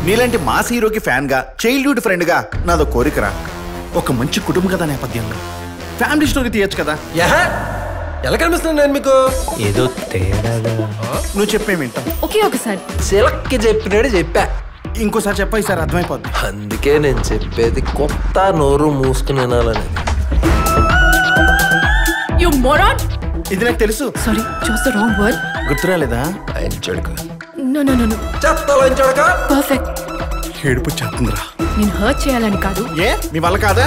నీలాంటి మాస్ హీరోకి ఫ్యాన్ గా చైల్డ్హుడ్ ఫ్రెండ్ గా నాదో కోరికరా. ఒక మంచి కుటుంబ కథ నేపథ్యంలో ఫ్యామిలీ స్టోరీ తీయచ్చు కదా. ఎలా కనిపిస్తుంది నేను మీకు? ఏదో తేడాగా. నువ్వు చెప్పే వింటాం. ఓకే ఒకసారి చిలక్కి చెప్పినాడు చెప్పా. ఇంకోసారి చెప్పాయి సార్ అర్థమైపోద్ది. అందుకే నేను చెప్పేది కొత్త నోరు మూసుకుని వినాలని. You moron. ఇది నాకు తెలుసు. Sorry, choose the wrong word. గుర్తురాలేదా? No no no no. Perfect. ఏడుపు చేస్తుందిరా. నేను హర్ట్ చేయాలని కాదు. ఏ మీ వల్ల కాదా?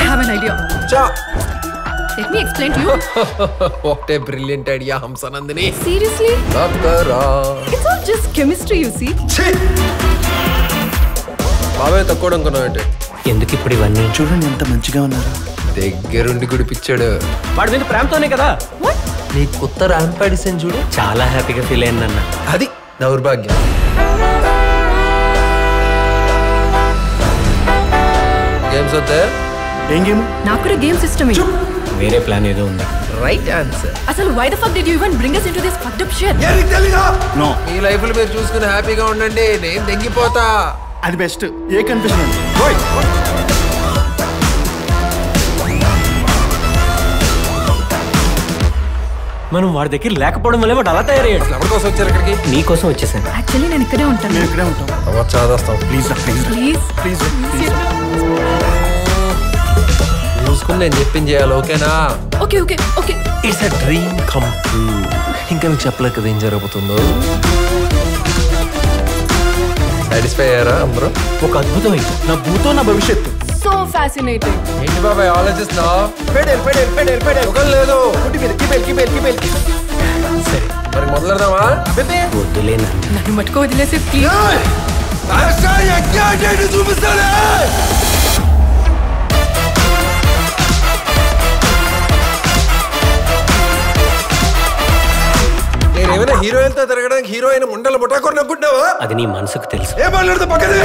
I have an idea. Let me explain to you. ఒకటే brilliant idea Hamsanandini. Seriously? It's all just chemistry, you see. బాబాయ్ తక్కువ అనుకున్నావు. ఎందుకు ఇప్పుడు ఇవన్నీ? చూడండి ఎంత మంచిగా ఉన్నారు. దగ్గరుండి గుడిపించాడు. వాడి మీద ప్రేమతోనే కదా. నీ కొత్త ర్యాంప్ డిసైన్ చూడు. చాలా హ్యాపీగా ఫీల్ అయ్యిందన్న. అది దౌర్భాగ్యం. గేమ్స్ వద్దా? ఏం గేమ్? నాకు కూడా గేమ్ సిస్టమ్ ఇది. వేరే ప్లాన్ ఏదో ఉందా? Right answer. అసలు why the fuck did you even bring us into this fucked up shit? No. మీ లైఫ్ లో మీరు చూసుకుని హ్యాపీగా ఉండండి. నేను తెంగిపోతా. అది బెస్ట్. ఏ కన్ఫ్యూజన్ అండి. మనం వాడి దగ్గర లేకపోవడం వల్ల వాడు అలా తయారయ్యాడు. ఎవరి కోసం వచ్చారు ఇక్కడికి? నీ కోసం వచ్చేసాను. Actually నేను ఇక్కడే ఉంటాను. నేను ఇక్కడే ఉంటాం. Please Please. ప్లీజ్ చూసుకుని నేను చెప్పింది చేయాలి. ఓకేనా? Okay, okay, okay. It's a dream come true. ఇంకా మీకు చెప్పలేదు కదా ఏం జరగబోతుందో. సాటిస్ఫై అయ్యారా అందరూ? ఒక అద్భుతమైంది. నా భూతో నా భవిష్యత్తు. So fascinating. ఏంటి బాబాయ్ ఆలోచిస్తున్నావు? లేదు. సరే మరి మొదలెడదామా? వద్దులే నన్ను. నన్ను మట్టుకో వదిలేసి ప్లీజ్. చూపిస్తానే. నేనేమైనా హీరోయిన్తో తిరగడానికి హీరోయిన్ ముండలు ముఠాకొని అనుకుంటున్నావా? అది నీ మనసుకు తెలుసు. ఏం మాట్లాడుతా పక్కనే.